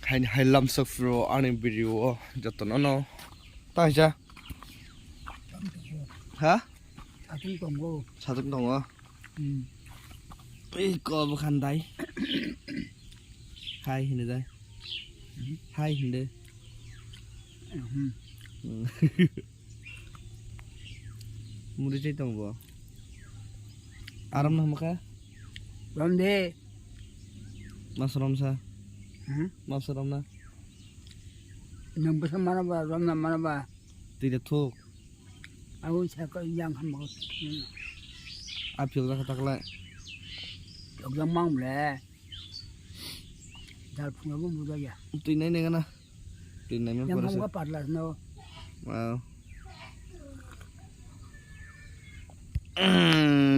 hai lam safro ani video jatuh no tahu aja hah satu dong oh kau bukan dai hai ini dai hai ini murid itu dong bo aram nama kah Ronde mas Romsa mas Romna nombor mana ba Romna mana ba tidak tuh aku cakap yang kamu apil lah kata kelak yang mang boleh dah punya pun muda ya itu ini kan ah ini yang memang kamu apa lah no wow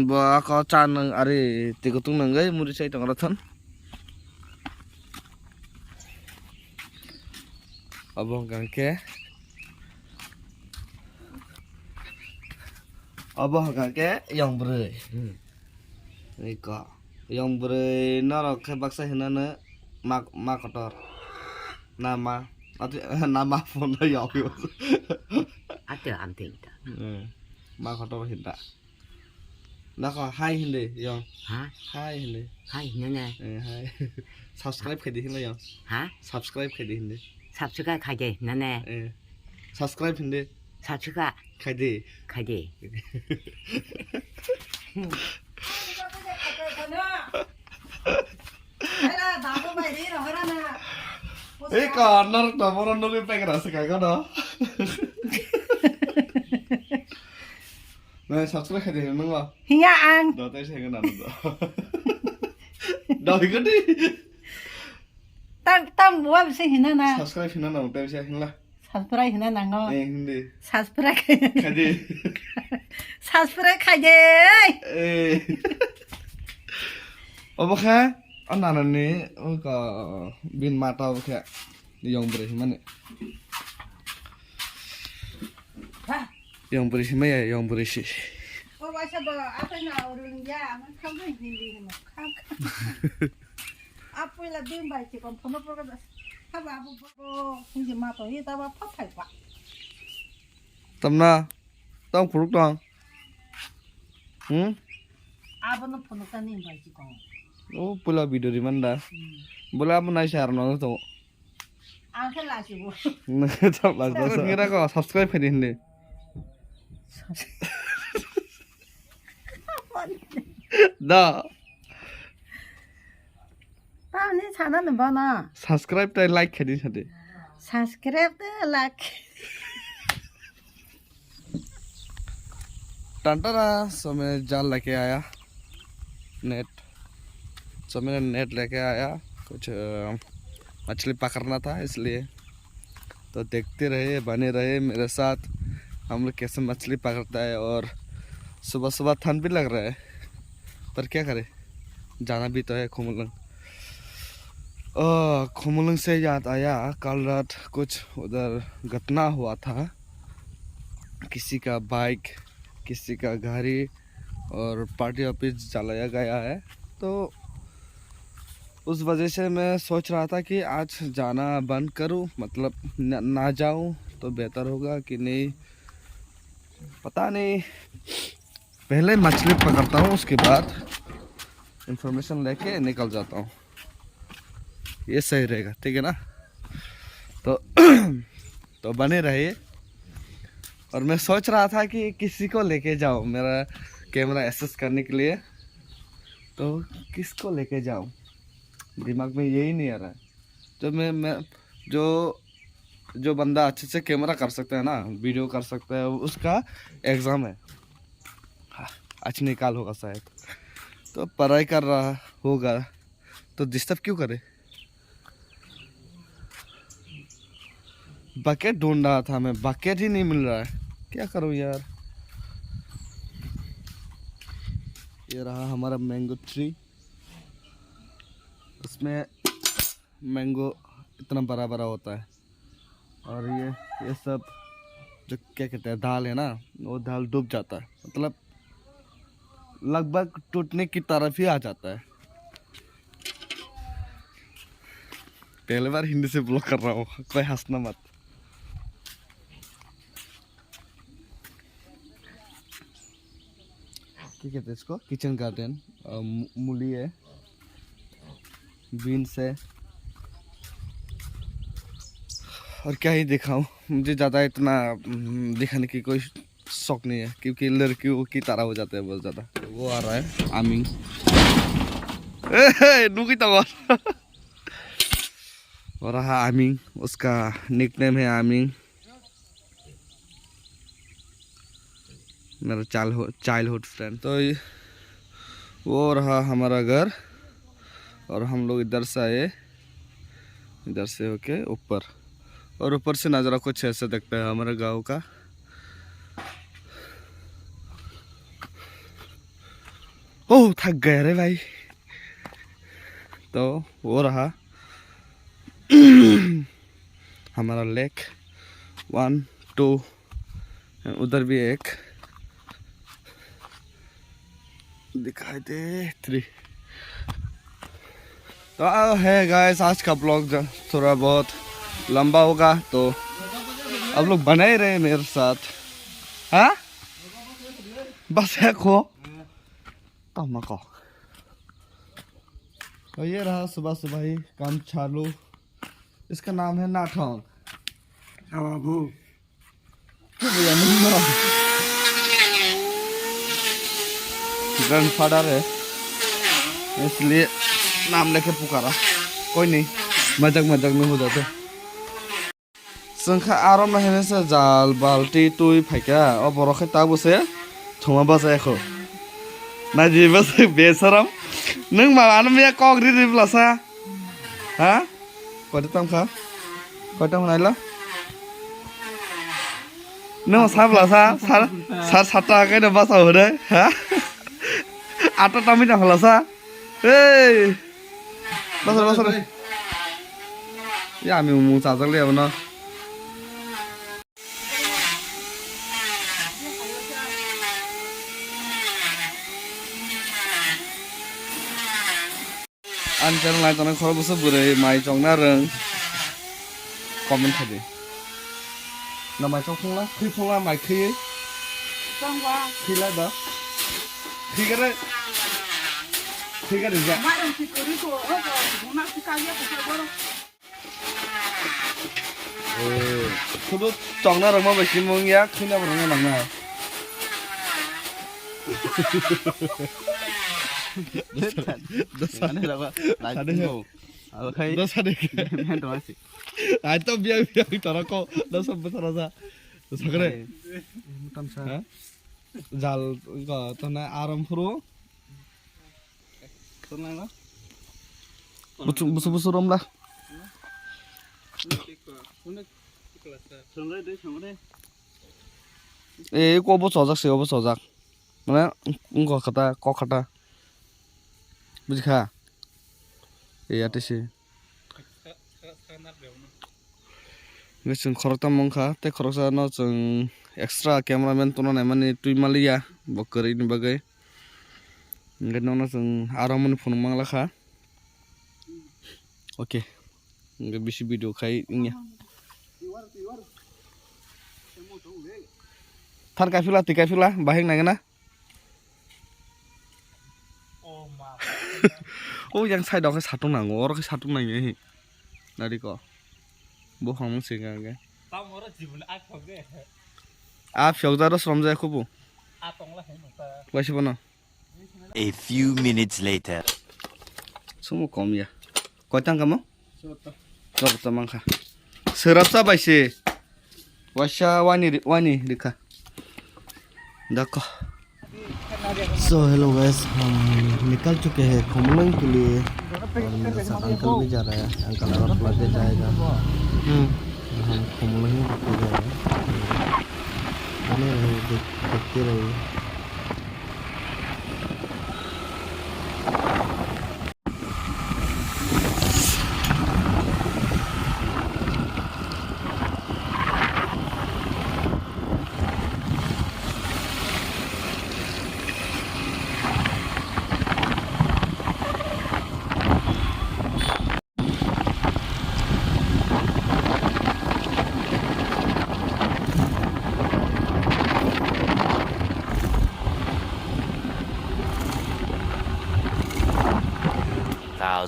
bah kau canang ari tikutung nanggai murid saya tengah ratan abang kangke yang berai ini kak yang berai nara kebaksa hina mak kotor nama nama phone ya ada anting mak kotor hinda nak hai hindi yang hah hai hindi hai nene hai subscribe khai di hindi yang hah subscribe khai di hindi subscribe khai di nene subscribe hindi subscribe khai di corner tomoran dulu pengen rasa kayak gana nah subscribe khai di hindi nggak hingga ang dah tadi saya kenal dah ikut di tam buat sih hina na subscribe hindi nggak tadi saya hinga subscribe hina na ngo hindi subscribe khai di subscribe khai di apa kah anak ni ka bin mata kayak yang bersih mana yang bersih mana ya yang bersih oh masa bah apa nak orang ya macam tu hindi ni apa lah bin baik cikgu pun apa apa ini mata ini tapi apa thay pak tamna tong puruk tong apa nu pun kan ni baik cikgu oh pula video di mana boleh apa naik share nong tu angkat lah sih bu tak lah kira kau subscribe hari ini dah tahu ni sana ni mana subscribe dan like hari ini subscribe tu like टंटरा सो मैं जाल लेके आया net सो मैंने net लेके आया कुछ मछली पकड़ना था इसलिए तो देखते रहे बने रहे मेरे साथ हम लोग कैसे मछली पकड़ता है और सुबह सुबह ठंड भी लग रहा है पर क्या करें जाना भी तो है खुमुलंग खुमुलंग से याद आया कल रात कुछ उधर घटना हुआ था किसी का बाइक किसी का गाड़ी और पार्टी ऑफिस जलाया गया है तो उस वजह से मैं सोच रहा था कि आज जाना बंद करूं मतलब ना जाऊं तो बेहतर होगा कि नहीं पता नहीं पहले मछली पकड़ता हूं उसके बाद इंफॉर्मेशन लेके निकल जाता हूं ये सही रहेगा ठीक है ना तो बने रहिए और मैं सोच रहा था कि किसी को लेके जाऊं मेरा कैमरा एक्सेस करने के लिए तो किसको लेके जाऊं दिमाग में यही नहीं आ रहा है तो मैं जो बंदा अच्छे से कैमरा कर सकता है ना वीडियो कर सकता है उसका एग्ज़ाम है आज निकाल होगा शायद तो पढ़ाई कर रहा होगा तो डिस्टर्ब क्यों करे बकेट ढूंढ रहा था मैं बकेट ही नहीं मिल रहा है क्या करूं यार ये रहा हमारा मैंगो ट्री उसमें मैंगो इतना बड़ा बड़ा होता है और ये सब जो क्या कहते हैं दाल है ना वो दाल डूब जाता है मतलब लगभग टूटने की तरफ ही आ जाता है पहले बार हिंदी से ब्लॉग कर रहा हूँ, कोई हंसना मत। क्या कहते हैं इसको? किचन गार्डन, मूली है, बीन्स है, और क्या ही दिखाऊं। मुझे ज़्यादा इतना दिखाने की कोई शौक नहीं है, क्योंकि लड़कियों की तरह हो जाते हैं बहुत ज़्यादा। वो आ रहा है आमिंग, नुकी तंगो और रहा आमिंग, उसका निकनेम है आमिंग। मेरा चाइल्डहुड फ्रेंड। तो वो रहा हमारा घर, और हम लोग इधर से आए, इधर से होके ऊपर, और ऊपर से नज़ारा कुछ ऐसा दिखता है हमारे गांव का। ओह थक गए रे भाई। तो वो रहा हमारा लेक 1 2, उधर भी एक दिखाई दे 3। तो है गाइस, आज का ब्लॉग थोड़ा बहुत लंबा होगा, तो आप लोग बने ही रहे मेरे साथ। हाँ बस है खो को। तो ये रहा सुबह सुबह ही काम चालू। इसका नाम है नाठोंग। ग्रैंडफादर है, इसलिए नाम लेके पुकारा। कोई नहीं, मजाक मजाक में हो जाते। संखा आराम है से जाल बाल्टी तुई फाइका और बरखे ताबुसे थोमा बसायखो ना जी बस बेसरम नों माबानो मैया कग्रि रिब्लासा। हा कयटा तमखा कयटा हनायला नों साब्लासा सार सातटा कयटा बासा होदे। हा 8टा मिटा हलासा ए बासा बासा या मी मु जाजाले अब न anh chàng lại tao nói khó bớt bữa mày chọn na rừng comment thôi đi là mày trong không la mày khi ấy khi lại đó khi cái đấy khi cái gì vậy cứ chọn na rừng mà mày kiếm mông nhá khi nào mà nó nặng nào तो biang tara ko da सब बता रहा तो सकरे जाल का तो ना आराम फुरो तो ना ना बुसु रमला ए को बो सजाक माने उनको खता बुझखा ए आतेसे जों खरता मंखा ते खरसा न जों एक्सट्रा कैमरामैन तो ना माने तुइमालिया बकरैनि बागै ओंखायनो न जों आरामनि फन मांलाखा ओके ओंगे बिसि भिडिअ खाय इनिया थार काफिला बाहें नागेना ओ yang side dog satung nango or ke satung nangi nari ko bo hong singa ge tam ora jibun a phogge a phogda ro somjay khubu a tongla he nota waisi bono A few minutes later sumo komya koitang kamo sorta mangkha serapsa baisi washa wani dikha dako। So hello guys, हम निकल चुके हैं खोमलंग के लिए और मेरे साथ uncle भी जा रहा है। अंकल और लगे जाएगा हम खोमलंग ही रुके गए हैं। बने रहिए देखते रहिए।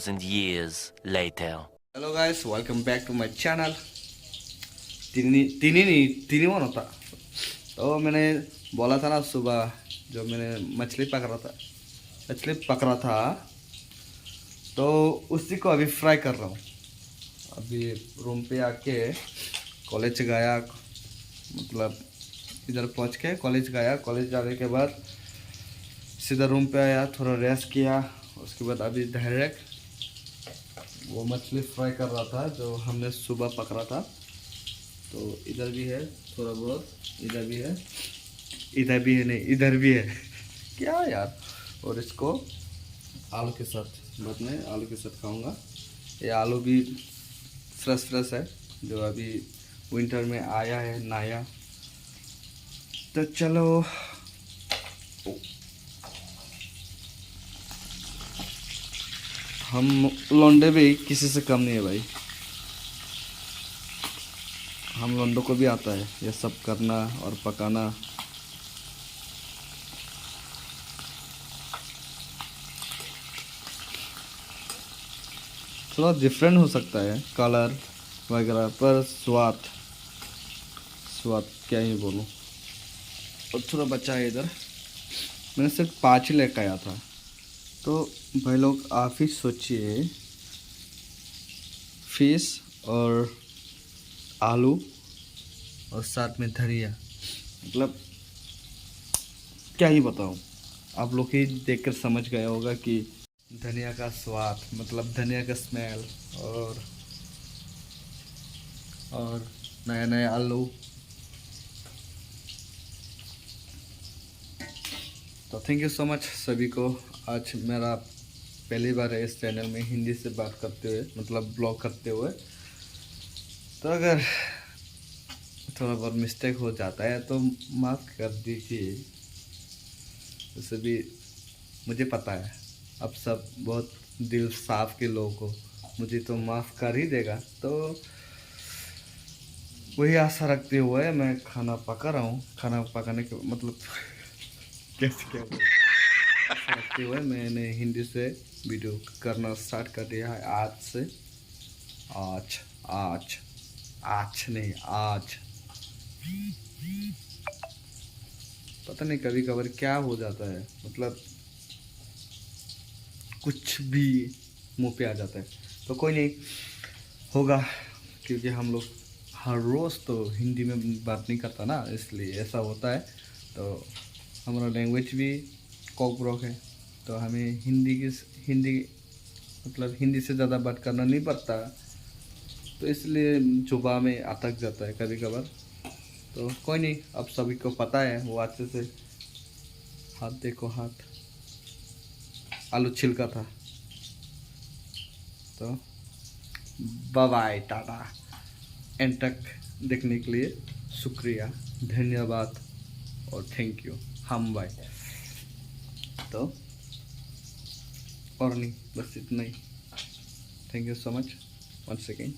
2,000 years later. Hello guys, welcome back to my channel. तीनी मन होता। तो मैंने बोला था ना सुबह, जो मैंने मछली पकड़ा था, तो उसी को अभी फ्राई कर रहा हूँ। अभी रूम पे आके कॉलेज गया, मतलब इधर पहुँच के कॉलेज गया। कॉलेज जाने के बाद सीधा रूम पे आया, थोड़ा रेस्ट किया। उसके बाद अभी डायरेक्ट वो मछली फ्राई कर रहा था जो हमने सुबह पकड़ा था। तो इधर भी है थोड़ा बहुत, इधर भी है, इधर भी है, नहीं इधर भी है क्या यार। और इसको आलू के साथ, बाद में आलू के साथ खाऊंगा। ये आलू भी फ्रेश है, जो अभी विंटर में आया है नया। तो चलो, हम लौंडे भी किसी से कम नहीं है भाई। हम लौंडों को भी आता है ये सब करना और पकाना। थोड़ा डिफरेंट हो सकता है कलर वगैरह, पर स्वाद क्या ही बोलूं। और थोड़ा बचा है इधर, मैंने सिर्फ 5 ही लेकर आया था। तो भाई लोग आप ही सोचिए, फिश और आलू और साथ में धनिया, मतलब क्या ही बताऊं। आप लोग ही देखकर समझ गए होगा कि धनिया का स्वाद, मतलब धनिया का स्मेल, और नया आलू। तो थैंक यू सो मच सभी को। आज मेरा पहली बार है इस चैनल में हिंदी से बात करते हुए, मतलब ब्लॉग करते हुए। तो अगर थोड़ा बहुत मिस्टेक हो जाता है तो माफ़ कर दीजिए। वैसे भी मुझे पता है अब सब बहुत दिल साफ के लोगों को मुझे तो माफ़ कर ही देगा। तो वही आशा रखते हुए मैं खाना पका रहा हूँ। खाना पकाने के मतलब कैसे क्या बोलूं? आशा रखते हुए मैंने हिंदी से वीडियो करना स्टार्ट कर दिया है आज से। आज पता नहीं कभी कभार क्या हो जाता है, मतलब कुछ भी मुंह पे आ जाता है। तो कोई नहीं होगा, क्योंकि हम लोग हर रोज़ तो हिंदी में बात नहीं करता ना, इसलिए ऐसा होता है। तो हमारा लैंग्वेज भी कॉकब्रॉक है, तो हमें हिंदी मतलब हिंदी से ज़्यादा बात करना नहीं पड़ता। तो इसलिए जुबान में अटक जाता है कभी कभार। तो कोई नहीं, अब सभी को पता है वो अच्छे से। हाथ देखो, हाथ आलू छिलका था। तो बाय बाय, टाटा। एंड तक देखने के लिए शुक्रिया, धन्यवाद और थैंक यू। हम बाय। तो और नहीं, बस इतना ही। Thank you so much once again.